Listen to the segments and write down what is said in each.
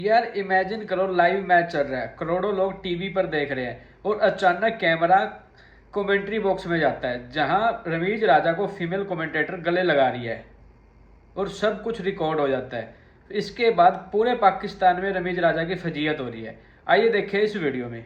यार इमेजिन करो, live match चल रहा है, करोड़ों लोग टीवी पर देख रहे हैं और अचानक कैमरा कमेंट्री बॉक्स में जाता है जहां रमीज राजा को फीमेल कमेंटेटर गले लगा रही है और सब कुछ रिकॉर्ड हो जाता है। इसके बाद पूरे पाकिस्तान में रमीज राजा की फजीयत हो रही है। आइए देखें इस वीडियो में।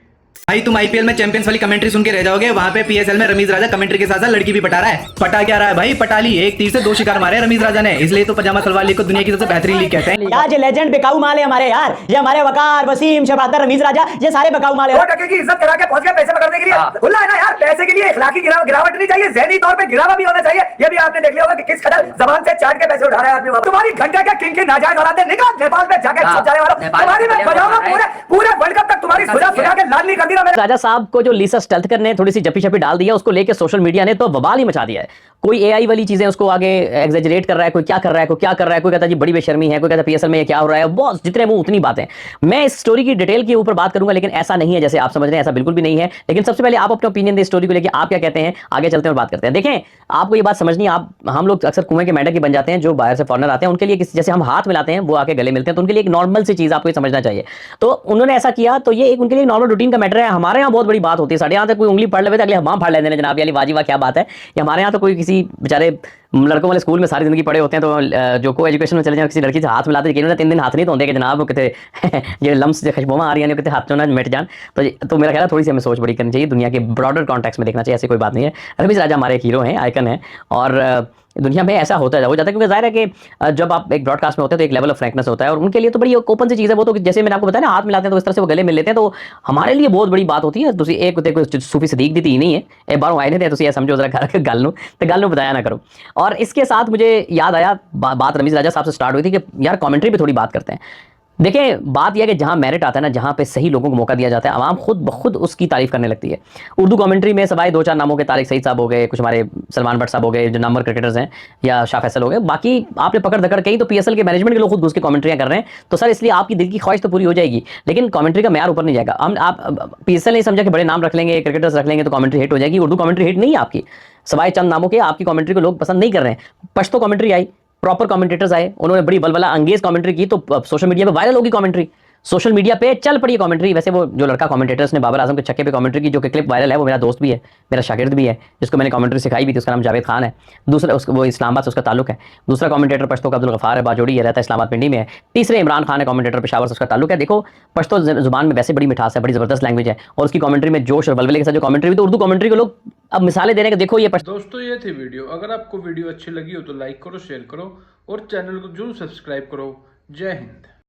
भाई तुम आईपीएल में चैंपियंस वाली कमेंट्री सुन के रह जाओगे। वहां पे पीएसएल में रमीज राजा कमेंट्री के साथ साथ लड़की भी पटा रहा है। पटा क्या रहा है भाई? पटाली। एक तीर से दो शिकार मारे रमीज राजा ने, इसलिए तो पजामा सलवार लीग को दुनिया की सबसे बेहतरीन लीग कहते हैं। आज लेजेंड बेकाऊ माल है हमारे यार, ये हमारे वकार, वसीम, शबादर, रमीज राजा, ये सारे बेकाऊ माल है। वो टके की इज्जत करा के पहुंच गया पैसे पकड़ने के लिए। खुला है ना यार, पैसे के लिए इखलाकी गिरावट नहीं चाहिए, ज़हनी तौर पे गिरावा भी होना चाहिए। ये भी आपने देख लिया होगा कि किस कदर जबान से चाट के पैसे उठा रहा है आदमी। तुम्हारी घंटे के किंग की नाजायज औलादे निकाल नेपाल पे जाके छुप जाने वाला। तुम्हारी मैं बजाऊंगा पूरे वर्ल्ड कप तक तुम्हारी सुजा के लाल नहीं कर दी ना। राजा साहब को जो लीसा स्टेल्थकर ने थोड़ी सी जपी शपी डाल दिया, उसको लेके सोशल मीडिया ने तो बवाल ही मचा दिया है। कोई एआई वाली चीजें उसको आगे एग्जैजरेट कर रहा है, कोई क्या कर रहा है, कोई क्या कर रहा है, कोई कहता है जी बड़ी बेशर्मी है, कोई कहता है पीएसएल में ये क्या हो रहा है। बहुत जितने मुंह उतनी बातें। मैं इस स्टोरी की डिटेल के ऊपर बात करूंगा, लेकिन ऐसा नहीं है जैसे आप समझ रहे हैं, ऐसा बिल्कुल भी नहीं है। लेकिन सबसे पहले आप अपने ओपिनियन दें स्टोरी को लेकर, आप क्या कहते हैं, आगे चलते हैं और बात करते हैं। देखें, आपको ये बात समझनी, आप हम लोग अक्सर कुएं के मेंढक ही बन जाते हैं। जो बाहर से फॉरनर आते हैं उनके लिए जैसे हम हाथ मिलाते हैं, वो आके गले मिलते हैं, तो उनके लिए एक नॉर्मल सी चीज आपको समझना चाहिए। तो उन्होंने ऐसा किया, तो ये एक उनके लिए नॉर्मल रूटीन का मैटर है। हमारे यहाँ बहुत बड़ी बात होती है, साढ़े यहाँ तक कोई उंगली पड़ ले अगले हम फाड़ लेते हैं जनाब, यानी वाजी वाह क्या बात है। या हमारे यहाँ तो कोई किसी बेचारे लड़कों वाले स्कूल में सारी जिंदगी पढ़े होते हैं, तो जो को एजुकेशन में चले जाए किसी लड़की से हाथ मिलाते हैं, 3 दिन हाथ नहीं धोते कि जनाब वो कहते ये लम्स से खुशबुआ आ रही है, कहते हाथ चोना मिट जान। तो मेरा ख्याल है थोड़ी सी हमें सोच बड़ी करनी चाहिए, दुनिया के ब्रॉडर कॉन्टेक्स्ट में देखना चाहिए। ऐसी कोई बात नहीं है। रमीज राजा हमारे एक हीरो हैं, आइकन है, और दुनिया में ऐसा होता हो जाता है, क्योंकि जाहिर है कि जब आप एक ब्रॉडकास्ट में होते हैं तो एक लेवल ऑफ फ्रैंकनेस होता है, और उनके लिए तो बड़ी ओपन सी चीज़ है। वो तो जैसे मैंने आपको बताया ना, हाथ मिलाते हैं तो इस तरह से वो गले मिल लेते हैं, तो हमारे लिए बहुत बड़ी बात होती है। तो एक देखो सूफी सदीक दी थी नहीं है, एक बार आए थे, तो समझो जरा गल नू बताया ना करो। और इसके साथ मुझे याद आया, बात रमीज राजा साहब से स्टार्ट हुई थी कि यार कमेंट्री पे थोड़ी बात करते हैं। देखें, बात यह है कि जहां मेरिट आता है ना, जहां पे सही लोगों को मौका दिया जाता है, आवाम खुद ब खुद उसकी तारीफ करने लगती है। उर्दू कमेंट्री में सवाए 2-4 नामों के, तारिक सईद साहब हो गए, कुछ हमारे सलमान भट्ट साहब हो गए जो नंबर क्रिकेटर्स हैं, या शाह फैसल हो गए, बाकी आपने पकड़ धकड़ कहीं तो पीएसएल के मैनेजमेंट के लोग खुद घुस के कमेंट्रियां कर रहे हैं। तो सर इसलिए आपकी दिल की ख्वाहिश तो पूरी हो जाएगी, लेकिन कमेंट्री का म्यार ऊपर नहीं जाएगा। आप पीएसएल नहीं समझा कि बड़े नाम रख लेंगे, क्रिकेटर्स रख लेंगे तो कमेंट्री हिट हो जाएगी। उर्दू कमेंट्री हिट नहीं है आपकी, सवाए चंद नामों के आपकी कमेंट्री को लोग पसंद नहीं कर रहे हैं। पश्तो कमेंट्री आई, प्रॉपर कमेंटेटर्स आए, उन्होंने बड़ी बलबला अंगेज कमेंट्री की, तो सोशल मीडिया पे वायरल होगी कमेंट्री, सोशल मीडिया पे चल पड़ी कमेंट्री। वैसे वो जो लड़का कमेंटेटर्स ने बाबर आजम के छक्के पे कमेंट्री की, जो कि क्लिप वायरल है, वो मेरा दोस्त भी है, मेरा शागिर्द भी है, जिसको मैंने कमेंट्री सिखाई भी थी। उसका नाम जावेद खान है। दूसरा वो इस्लामाबाद से उसका ताल्लुक है। दूसरा कमेंटेटर पश्तो का अब्दुल गफार है, बाजोड़ी है, रहता है इस्लामाबाद पिंडी में है। तीसरे इमरान खान है, कमेंटेटर पेशावर से उसका ताल्लुक है। देखो, पश्तो जुबान में वैसे बड़ी मिठास है, बड़ी जबरदस्त लैंग्वेज है, और उसकी कमेंट्री में जोश और बलबले के साथ जो कमेंट्री हुई, तो उर्दू कमेंट्री को लोग अब मिसालें देने के देखो ये दोस्तों ये थी वीडियो। अगर आपको वीडियो अच्छी लगी हो तो लाइक करो, शेयर करो और चैनल को जरूर सब्सक्राइब करो। जय हिंद।